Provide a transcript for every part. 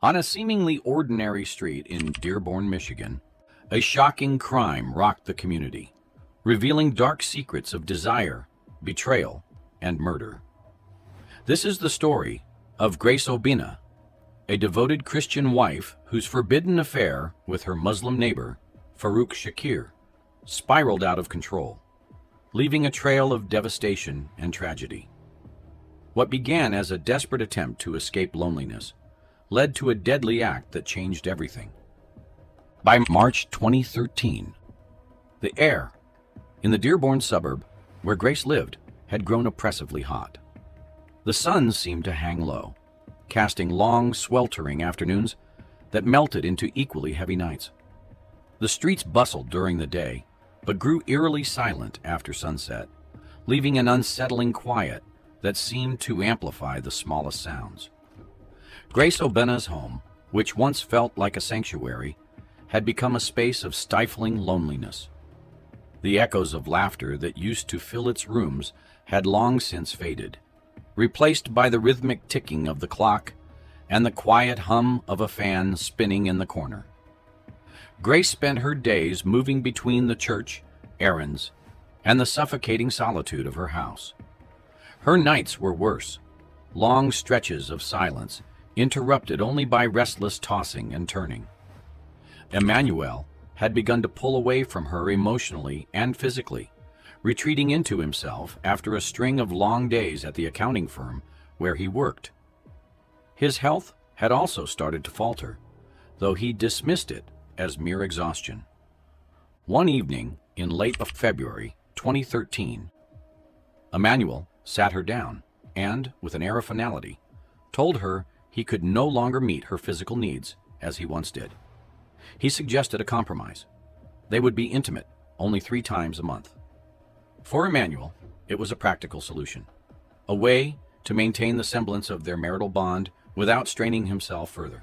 On a seemingly ordinary street in Dearborn, Michigan, a shocking crime rocked the community, revealing dark secrets of desire, betrayal, and murder. This is the story of Grace Obina, a devoted Christian wife whose forbidden affair with her Muslim neighbor, Farouk Shakir, spiraled out of control, leaving a trail of devastation and tragedy. What began as a desperate attempt to escape loneliness led to a deadly act that changed everything. By March 2013, the air in the Dearborn suburb where Grace lived had grown oppressively hot. The sun seemed to hang low, casting long, sweltering afternoons that melted into equally heavy nights. The streets bustled during the day, but grew eerily silent after sunset, leaving an unsettling quiet that seemed to amplify the smallest sounds. Grace Obina's home, which once felt like a sanctuary, had become a space of stifling loneliness. The echoes of laughter that used to fill its rooms had long since faded, replaced by the rhythmic ticking of the clock and the quiet hum of a fan spinning in the corner. Grace spent her days moving between the church, errands, and the suffocating solitude of her house. Her nights were worse, long stretches of silence interrupted only by restless tossing and turning. Emmanuel had begun to pull away from her emotionally and physically, retreating into himself after a string of long days at the accounting firm where he worked. His health had also started to falter, though he dismissed it as mere exhaustion. One evening in late February 2013, Emmanuel sat her down and, with an air of finality, told her he could no longer meet her physical needs as he once did. He suggested a compromise. They would be intimate only 3 times a month. For Emmanuel, it was a practical solution, a way to maintain the semblance of their marital bond without straining himself further.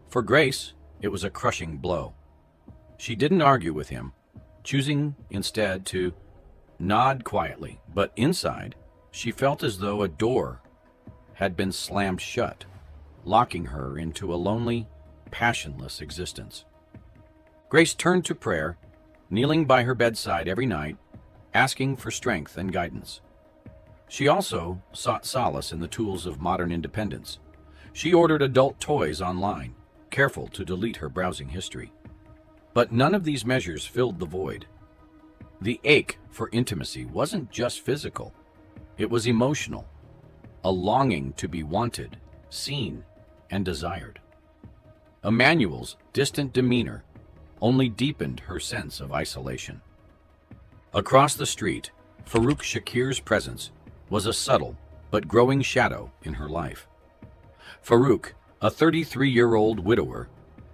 For Grace, it was a crushing blow. She didn't argue with him, choosing instead to nod quietly, but inside, she felt as though a door had been slammed shut, locking her into a lonely, passionless existence. Grace turned to prayer, kneeling by her bedside every night, asking for strength and guidance. She also sought solace in the tools of modern independence. She ordered adult toys online, careful to delete her browsing history. But none of these measures filled the void. The ache for intimacy wasn't just physical, it was emotional, a longing to be wanted, seen, and desired. Emmanuel's distant demeanor only deepened her sense of isolation. Across the street, Farouk Shakir's presence was a subtle but growing shadow in her life. Farouk, a 33-year-old widower,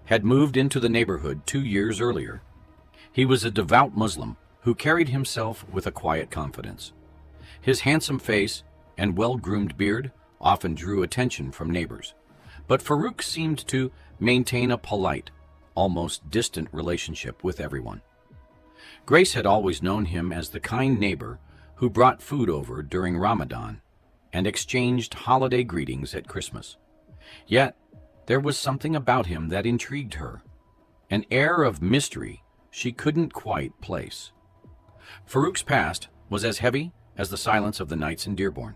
had moved into the neighborhood 2 years earlier. He was a devout Muslim who carried himself with a quiet confidence. His handsome face and well-groomed beard often drew attention from neighbors, but Farouk seemed to maintain a polite, almost distant relationship with everyone. Grace had always known him as the kind neighbor who brought food over during Ramadan and exchanged holiday greetings at Christmas. Yet, there was something about him that intrigued her, an air of mystery she couldn't quite place. Farouk's past was as heavy as the silence of the nights in Dearborn.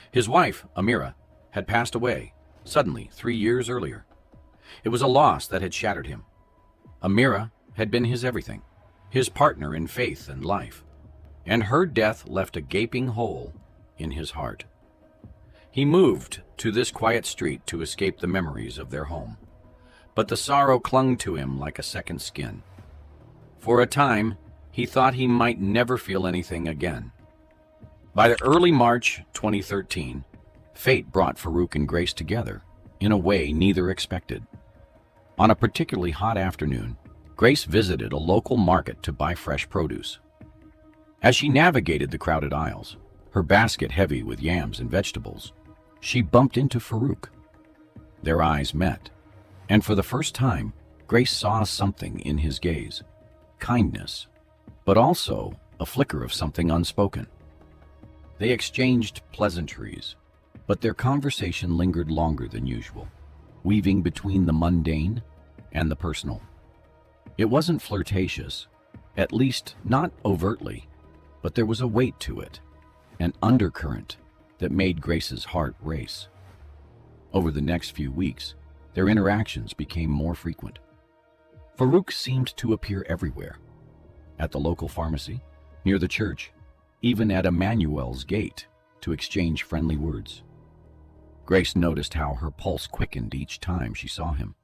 His wife, Amira, had passed away, suddenly 3 years earlier. It was a loss that had shattered him. Amira had been his everything, his partner in faith and life, and her death left a gaping hole in his heart. He moved to this quiet street to escape the memories of their home, but the sorrow clung to him like a second skin. For a time, he thought he might never feel anything again. By the early March 2013, fate brought Farouk and Grace together in a way neither expected. On a particularly hot afternoon, Grace visited a local market to buy fresh produce. As she navigated the crowded aisles, her basket heavy with yams and vegetables, she bumped into Farouk. Their eyes met, and for the first time, Grace saw something in his gaze: kindness, but also a flicker of something unspoken. They exchanged pleasantries, but their conversation lingered longer than usual. weaving between the mundane and the personal. It wasn't flirtatious, at least not overtly, but there was a weight to it, an undercurrent that made Grace's heart race. Over the next few weeks, their interactions became more frequent. Farouk seemed to appear everywhere, at the local pharmacy, near the church, even at Emmanuel's gate, to exchange friendly words. Grace noticed how her pulse quickened each time she saw him.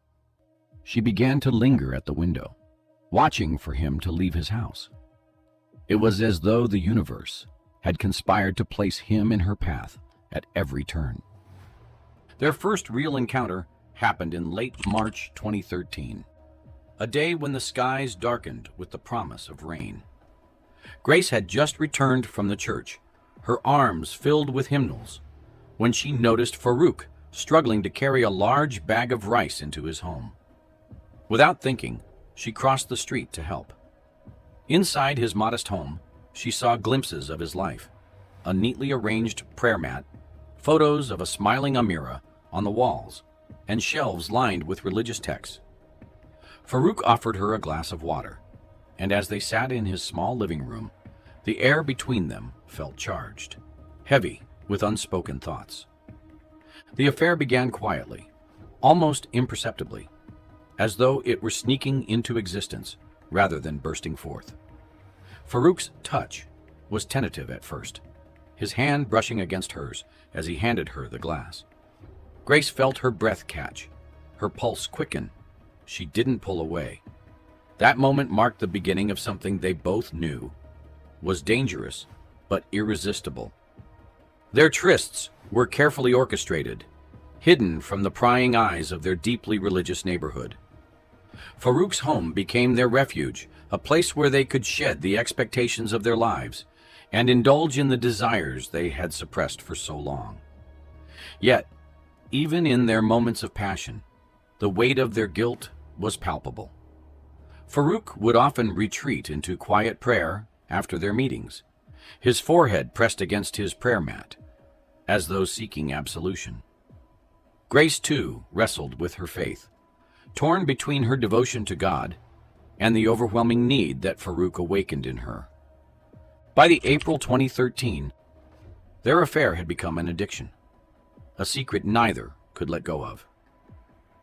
She began to linger at the window, watching for him to leave his house. It was as though the universe had conspired to place him in her path at every turn. Their first real encounter happened in late March 2013, a day when the skies darkened with the promise of rain. Grace had just returned from the church, her arms filled with hymnals, when she noticed Farouk struggling to carry a large bag of rice into his home. Without thinking, she crossed the street to help. Inside his modest home, she saw glimpses of his life, a neatly arranged prayer mat, photos of a smiling Amira on the walls, and shelves lined with religious texts. Farouk offered her a glass of water, and as they sat in his small living room, the air between them felt charged, heavy with unspoken thoughts. The affair began quietly, almost imperceptibly, as though it were sneaking into existence rather than bursting forth. Farouk's touch was tentative at first, his hand brushing against hers as he handed her the glass. Grace felt her breath catch, her pulse quicken. She didn't pull away. That moment marked the beginning of something they both knew was dangerous but irresistible. Their trysts were carefully orchestrated, hidden from the prying eyes of their deeply religious neighborhood. Farouk's home became their refuge, a place where they could shed the expectations of their lives and indulge in the desires they had suppressed for so long. Yet, even in their moments of passion, the weight of their guilt was palpable. Farouk would often retreat into quiet prayer after their meetings, his forehead pressed against his prayer mat, as though seeking absolution. Grace, too, wrestled with her faith, torn between her devotion to God and the overwhelming need that Farouk awakened in her. By the April 2013, their affair had become an addiction, a secret neither could let go of.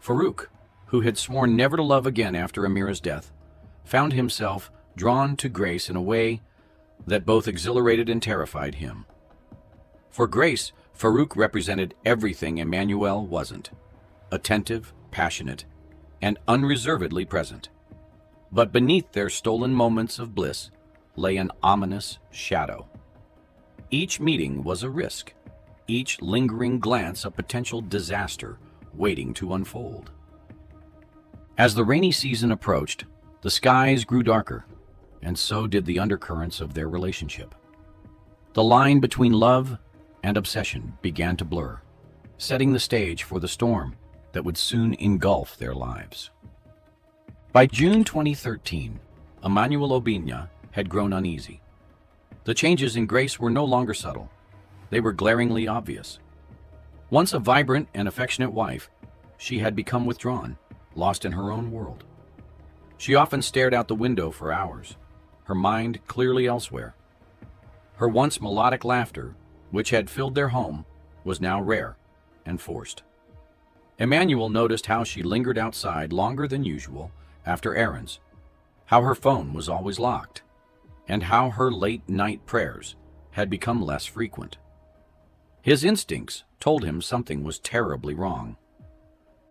Farouk, who had sworn never to love again after Amira's death, found himself drawn to Grace in a way that both exhilarated and terrified him. For Grace, Farouk represented everything Emmanuel wasn't: attentive, passionate, and unreservedly present. But beneath their stolen moments of bliss lay an ominous shadow. Each meeting was a risk, each lingering glance a potential disaster waiting to unfold. As the rainy season approached, the skies grew darker, and so did the undercurrents of their relationship. The line between love and obsession began to blur, setting the stage for the storm that would soon engulf their lives. By June 2013, Emmanuel Obinya had grown uneasy. The changes in Grace were no longer subtle. They were glaringly obvious. Once a vibrant and affectionate wife, she had become withdrawn, lost in her own world. She often stared out the window for hours, her mind clearly elsewhere. Her once melodic laughter, which had filled their home, was now rare and forced. Emmanuel noticed how she lingered outside longer than usual after errands, how her phone was always locked, and how her late-night prayers had become less frequent. His instincts told him something was terribly wrong.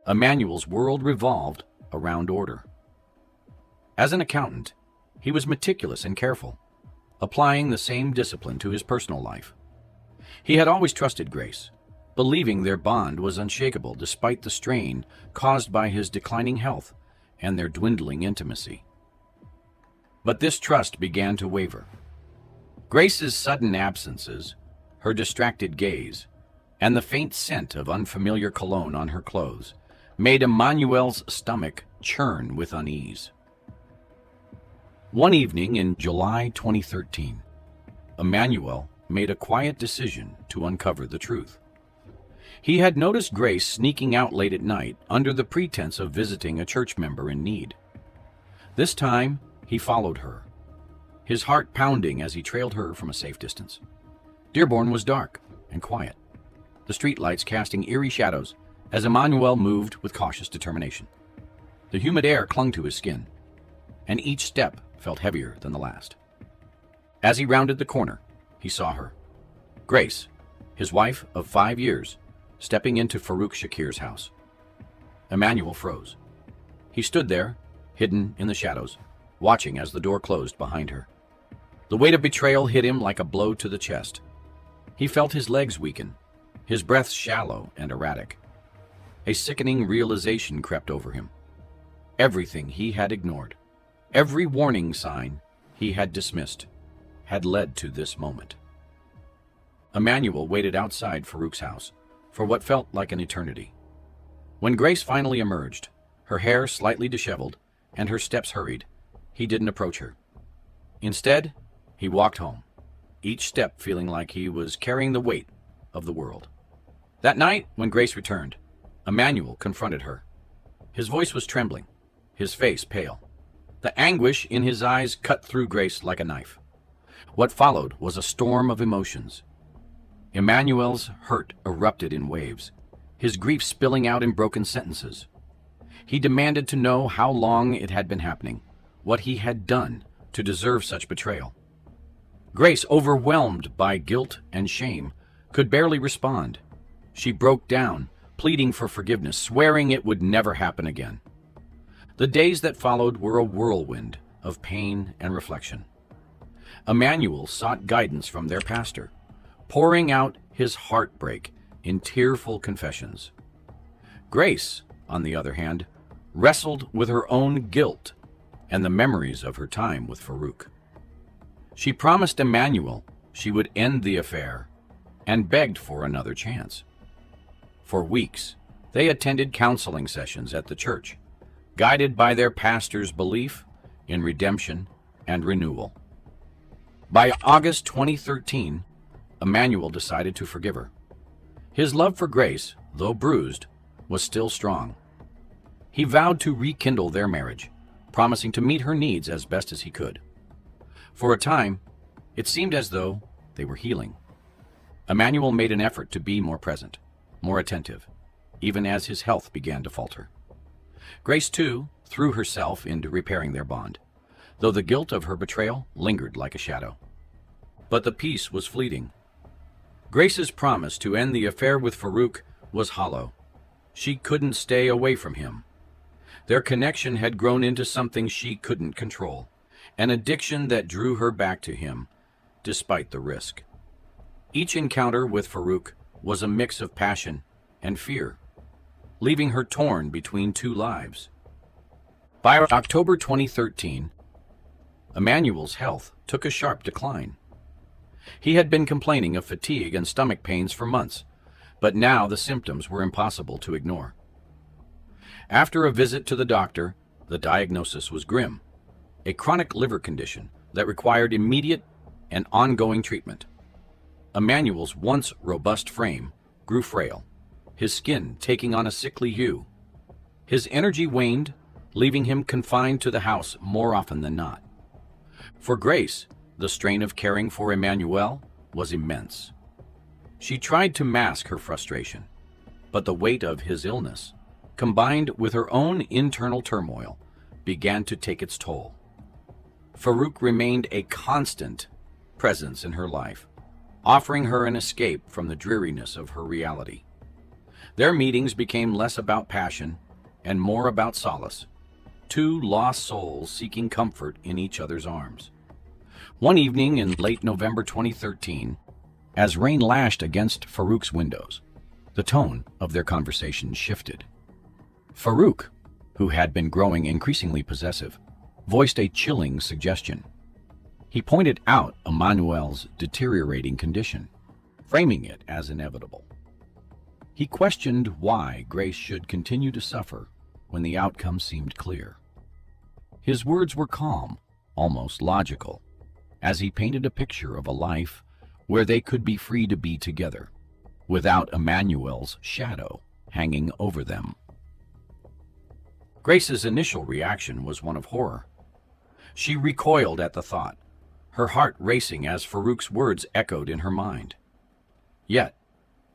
Emmanuel's world revolved around order. As an accountant, he was meticulous and careful, applying the same discipline to his personal life. He had always trusted Grace, believing their bond was unshakable despite the strain caused by his declining health and their dwindling intimacy. But this trust began to waver. Grace's sudden absences, her distracted gaze, and the faint scent of unfamiliar cologne on her clothes made Emmanuel's stomach churn with unease. One evening in July 2013, Emmanuel made a quiet decision to uncover the truth. He had noticed Grace sneaking out late at night under the pretense of visiting a church member in need. This time, he followed her, his heart pounding as he trailed her from a safe distance. Dearborn was dark and quiet, the streetlights casting eerie shadows as Emmanuel moved with cautious determination. The humid air clung to his skin, and each step felt heavier than the last. As he rounded the corner, he saw her, Grace, his wife of 5 years, stepping into Farouk Shakir's house. Emmanuel froze. He stood there, hidden in the shadows, watching as the door closed behind her. The weight of betrayal hit him like a blow to the chest. He felt his legs weaken, his breath shallow and erratic. A sickening realization crept over him. Everything he had ignored, every warning sign he had dismissed, had led to this moment. Emmanuel waited outside Farouk's house for what felt like an eternity. When Grace finally emerged, her hair slightly disheveled and her steps hurried, he didn't approach her. Instead, he walked home, each step feeling like he was carrying the weight of the world. That night, when Grace returned, Emmanuel confronted her. His voice was trembling, his face pale. The anguish in his eyes cut through Grace like a knife. What followed was a storm of emotions. Emmanuel's hurt erupted in waves, his grief spilling out in broken sentences. He demanded to know how long it had been happening, what he had done to deserve such betrayal. Grace, overwhelmed by guilt and shame, could barely respond. She broke down, pleading for forgiveness, swearing it would never happen again. The days that followed were a whirlwind of pain and reflection. Emmanuel sought guidance from their pastor, pouring out his heartbreak in tearful confessions. Grace, on the other hand, wrestled with her own guilt and the memories of her time with Farouk. She promised Emmanuel she would end the affair and begged for another chance. For weeks, they attended counseling sessions at the church, guided by their pastor's belief in redemption and renewal. By August 2013, Emmanuel decided to forgive her. His love for Grace, though bruised, was still strong. He vowed to rekindle their marriage, promising to meet her needs as best as he could. For a time, it seemed as though they were healing. Emmanuel made an effort to be more present, more attentive, even as his health began to falter. Grace, too, threw herself into repairing their bond, though the guilt of her betrayal lingered like a shadow. But the peace was fleeting. Grace's promise to end the affair with Farouk was hollow. She couldn't stay away from him. Their connection had grown into something she couldn't control, an addiction that drew her back to him, despite the risk. Each encounter with Farouk was a mix of passion and fear, leaving her torn between two lives. By October 2013, Emmanuel's health took a sharp decline. He had been complaining of fatigue and stomach pains for months, but now the symptoms were impossible to ignore. After a visit to the doctor, the diagnosis was grim, a chronic liver condition that required immediate and ongoing treatment. Emmanuel's once robust frame grew frail, his skin taking on a sickly hue. His energy waned, leaving him confined to the house more often than not. For Grace, the strain of caring for Emmanuel was immense. She tried to mask her frustration, but the weight of his illness, combined with her own internal turmoil, began to take its toll. Farouk remained a constant presence in her life, offering her an escape from the dreariness of her reality. Their meetings became less about passion and more about solace, two lost souls seeking comfort in each other's arms. One evening in late November 2013, as rain lashed against Farouk's windows, the tone of their conversation shifted. Farouk, who had been growing increasingly possessive, voiced a chilling suggestion. He pointed out Emmanuel's deteriorating condition, framing it as inevitable. He questioned why Grace should continue to suffer when the outcome seemed clear. His words were calm, almost logical, as he painted a picture of a life where they could be free to be together, without Emmanuel's shadow hanging over them. Grace's initial reaction was one of horror. She recoiled at the thought, her heart racing as Farouk's words echoed in her mind. Yet,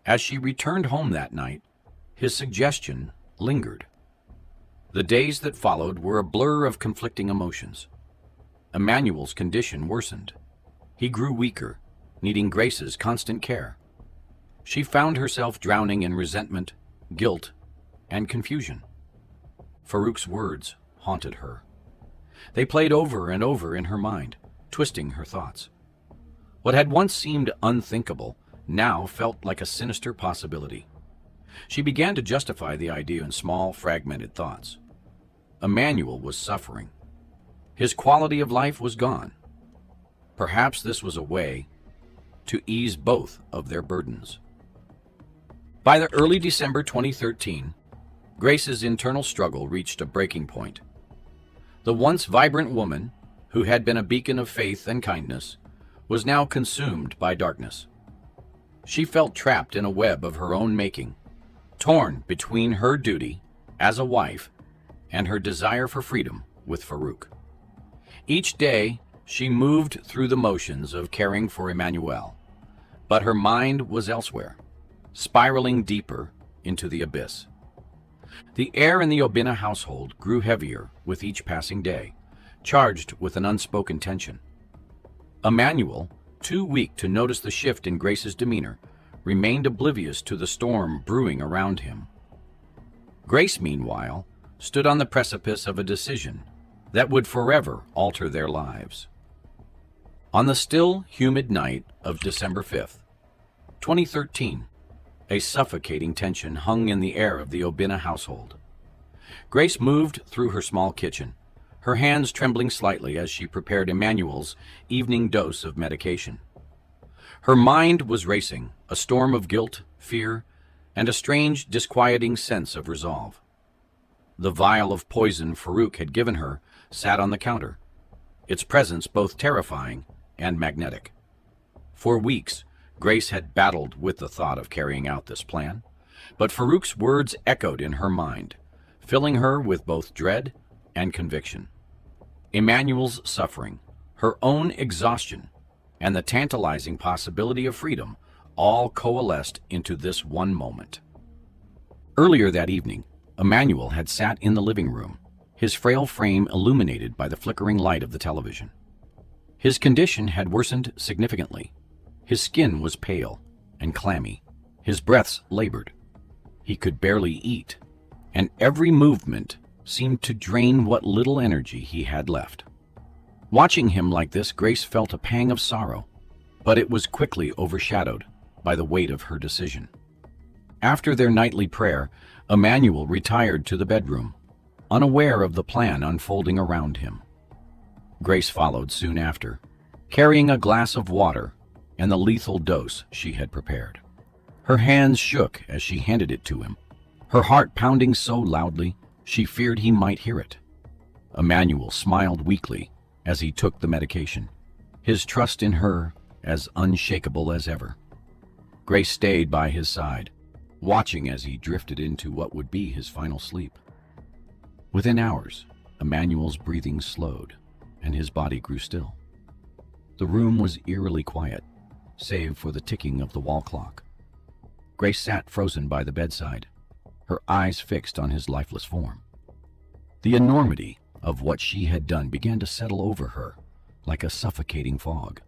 as she returned home that night, his suggestion lingered. The days that followed were a blur of conflicting emotions. Emmanuel's condition worsened. He grew weaker, needing Grace's constant care. She found herself drowning in resentment, guilt, and confusion. Farouk's words haunted her. They played over and over in her mind, twisting her thoughts. What had once seemed unthinkable now felt like a sinister possibility. She began to justify the idea in small, fragmented thoughts. Emmanuel was suffering. His quality of life was gone. Perhaps this was a way to ease both of their burdens. By the early December 2013, Grace's internal struggle reached a breaking point. The once vibrant woman, who had been a beacon of faith and kindness, was now consumed by darkness. She felt trapped in a web of her own making, torn between her duty as a wife and her desire for freedom with Farouk. Each day, she moved through the motions of caring for Emmanuel, but her mind was elsewhere, spiraling deeper into the abyss. The air in the Obina household grew heavier with each passing day, charged with an unspoken tension. Emmanuel, too weak to notice the shift in Grace's demeanor, remained oblivious to the storm brewing around him. Grace, meanwhile, stood on the precipice of a decision that would forever alter their lives. On the still, humid night of December 5th, 2013, a suffocating tension hung in the air of the Obina household. Grace moved through her small kitchen, her hands trembling slightly as she prepared Emmanuel's evening dose of medication. Her mind was racing, a storm of guilt, fear, and a strange, disquieting sense of resolve. The vial of poison Farouk had given her sat on the counter, its presence both terrifying and magnetic. For weeks, Grace had battled with the thought of carrying out this plan, but Farouk's words echoed in her mind, filling her with both dread and conviction. Emmanuel's suffering, her own exhaustion, and the tantalizing possibility of freedom all coalesced into this one moment. Earlier that evening, Emmanuel had sat in the living room, his frail frame illuminated by the flickering light of the television. His condition had worsened significantly. His skin was pale and clammy, his breaths labored. He could barely eat, and every movement seemed to drain what little energy he had left. Watching him like this, Grace felt a pang of sorrow, but it was quickly overshadowed by the weight of her decision. After their nightly prayer, Emmanuel retired to the bedroom, unaware of the plan unfolding around him. Grace followed soon after, carrying a glass of water and the lethal dose she had prepared. Her hands shook as she handed it to him, her heart pounding so loudly she feared he might hear it. Emmanuel smiled weakly as he took the medication, his trust in her as unshakable as ever. Grace stayed by his side, watching as he drifted into what would be his final sleep. Within hours, Emmanuel's breathing slowed, and his body grew still. The room was eerily quiet, save for the ticking of the wall clock. Grace sat frozen by the bedside, her eyes fixed on his lifeless form. The enormity of what she had done began to settle over her like a suffocating fog.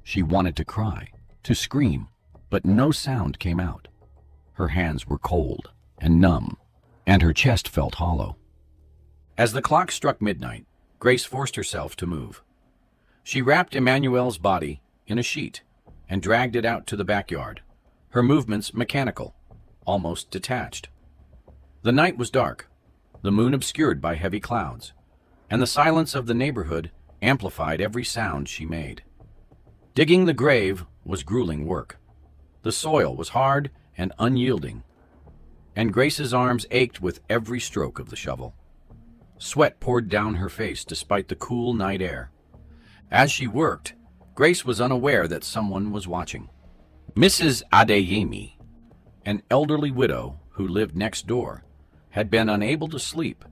She wanted to cry, to scream, but no sound came out. Her hands were cold and numb, and her chest felt hollow. As the clock struck midnight, Grace forced herself to move. She wrapped Emmanuel's body in a sheet and dragged it out to the backyard, her movements mechanical, almost detached. The night was dark, the moon obscured by heavy clouds, and the silence of the neighborhood amplified every sound she made. Digging the grave was grueling work. The soil was hard and unyielding, and Grace's arms ached with every stroke of the shovel. Sweat poured down her face despite the cool night air. As she worked, Grace was unaware that someone was watching. Mrs. Adeyemi, An elderly widow who lived next door had been unable to sleep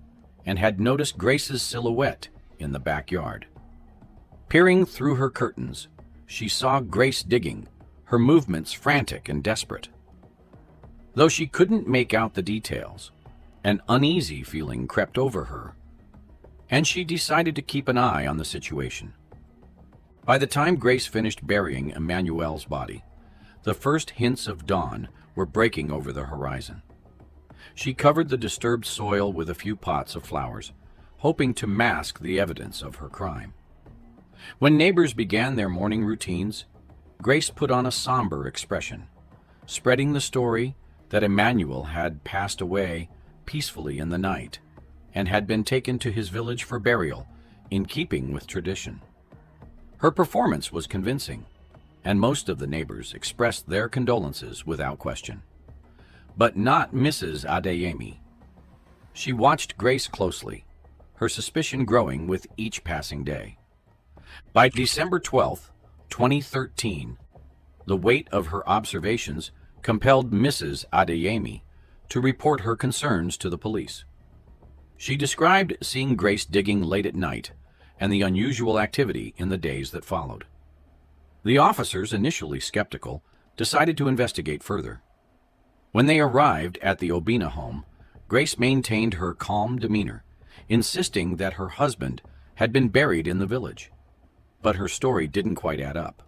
and had noticed Grace's silhouette in the backyard. Peering through her curtains, she saw Grace digging, her movements frantic and desperate. Though she couldn't make out the details, an uneasy feeling crept over her, and she decided to keep an eye on the situation. By the time Grace finished burying Emmanuel's body, the first hints of dawn were breaking over the horizon. She covered the disturbed soil with a few pots of flowers, hoping to mask the evidence of her crime. When neighbors began their morning routines, Grace put on a somber expression, spreading the story that Emmanuel had passed away peacefully in the night and had been taken to his village for burial, in keeping with tradition. Her performance was convincing, and most of the neighbors expressed their condolences without question. But not Mrs. Adeyemi. She watched Grace closely, her suspicion growing with each passing day. By December 12, 2013, the weight of her observations compelled Mrs. Adeyemi to report her concerns to the police. She described seeing Grace digging late at night and the unusual activity in the days that followed. The officers, initially skeptical, decided to investigate further. When they arrived at the Obina home, Grace maintained her calm demeanor, insisting that her husband had been buried in the village. But her story didn't quite add up.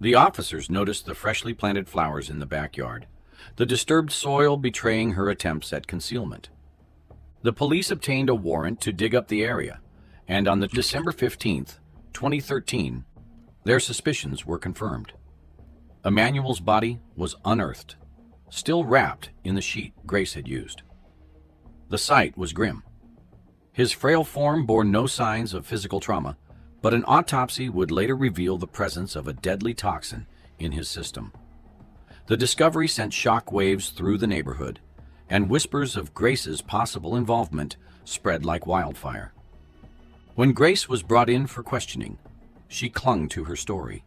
The officers noticed the freshly planted flowers in the backyard, the disturbed soil betraying her attempts at concealment. The police obtained a warrant to dig up the area, and on December 15, 2013, their suspicions were confirmed. Emmanuel's body was unearthed, still wrapped in the sheet Grace had used. The sight was grim. His frail form bore no signs of physical trauma, but an autopsy would later reveal the presence of a deadly toxin in his system. The discovery sent shock waves through the neighborhood, and whispers of Grace's possible involvement spread like wildfire. When Grace was brought in for questioning, she clung to her story,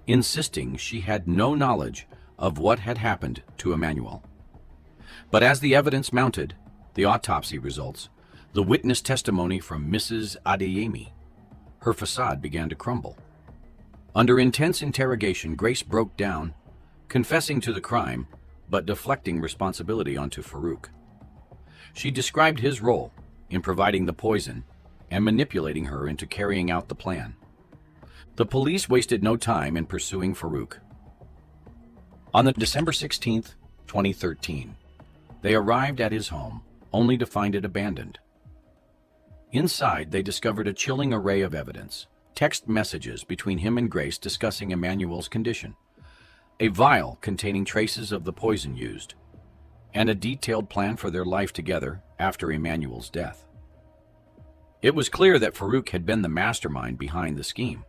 insisting she had no knowledge of what had happened to Emmanuel. But as the evidence mounted, the autopsy results, the witness testimony from Mrs. Adeyemi, her facade began to crumble. Under intense interrogation, Grace broke down, confessing to the crime, but deflecting responsibility onto Farouk. She described his role in providing the poison and manipulating her into carrying out the plan. The police wasted no time in pursuing Farouk. On December 16, 2013, they arrived at his home, only to find it abandoned. Inside, they discovered a chilling array of evidence, text messages between him and Grace discussing Emmanuel's condition, a vial containing traces of the poison used, and a detailed plan for their life together after Emmanuel's death. It was clear that Farouk had been the mastermind behind the scheme.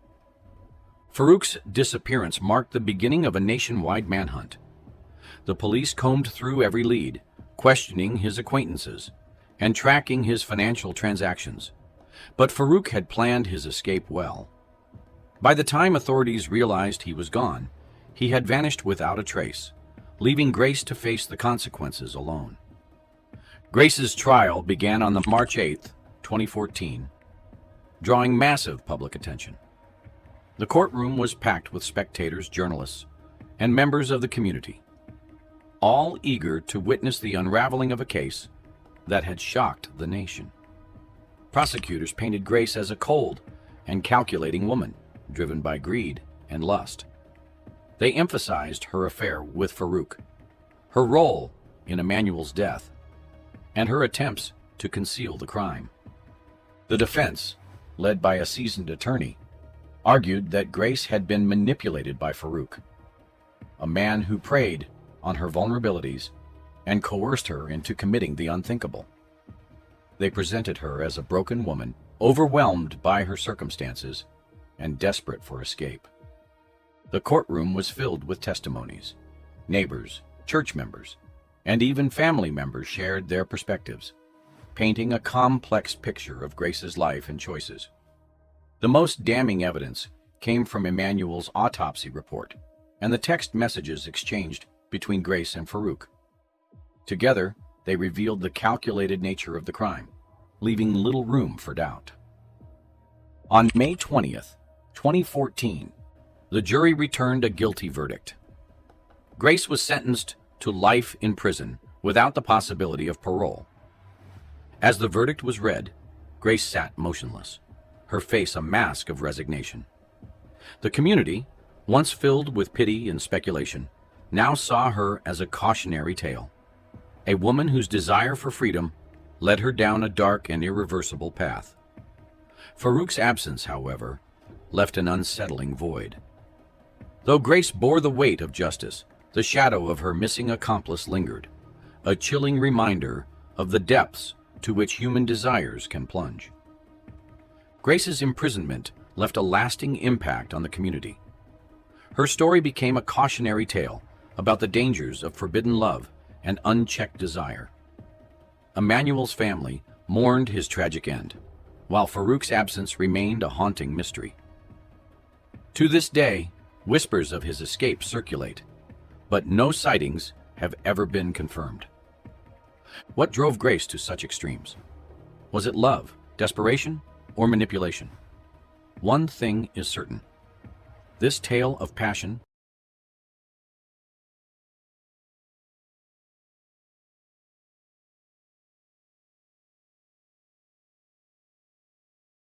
Farouk's disappearance marked the beginning of a nationwide manhunt. The police combed through every lead, questioning his acquaintances and tracking his financial transactions. But Farouk had planned his escape well. By the time authorities realized he was gone, he had vanished without a trace, leaving Grace to face the consequences alone. Grace's trial began on March 8, 2014, drawing massive public attention. The courtroom was packed with spectators, journalists, and members of the community, all eager to witness the unraveling of a case that had shocked the nation. Prosecutors painted Grace as a cold and calculating woman, driven by greed and lust. They emphasized her affair with Farouk, her role in Emmanuel's death, and her attempts to conceal the crime. The defense, led by a seasoned attorney, argued that Grace had been manipulated by Farouk, a man who preyed on her vulnerabilities and coerced her into committing the unthinkable. They presented her as a broken woman, overwhelmed by her circumstances and desperate for escape. The courtroom was filled with testimonies. Neighbors, church members, and even family members shared their perspectives, painting a complex picture of Grace's life and choices. The most damning evidence came from Emmanuel's autopsy report and the text messages exchanged between Grace and Farouk. Together, they revealed the calculated nature of the crime, leaving little room for doubt. On May 20th, 2014, the jury returned a guilty verdict. Grace was sentenced to life in prison without the possibility of parole. As the verdict was read, Grace sat motionless, her face a mask of resignation. The community, once filled with pity and speculation, now saw her as a cautionary tale, a woman whose desire for freedom led her down a dark and irreversible path. Farouk's absence, however, left an unsettling void. Though Grace bore the weight of justice, the shadow of her missing accomplice lingered, a chilling reminder of the depths to which human desires can plunge. Grace's imprisonment left a lasting impact on the community. Her story became a cautionary tale about the dangers of forbidden love and unchecked desire. Emmanuel's family mourned his tragic end, while Farouk's absence remained a haunting mystery. To this day, whispers of his escape circulate, but no sightings have ever been confirmed. What drove Grace to such extremes? Was it love, desperation, or manipulation? One thing is certain. This tale of passion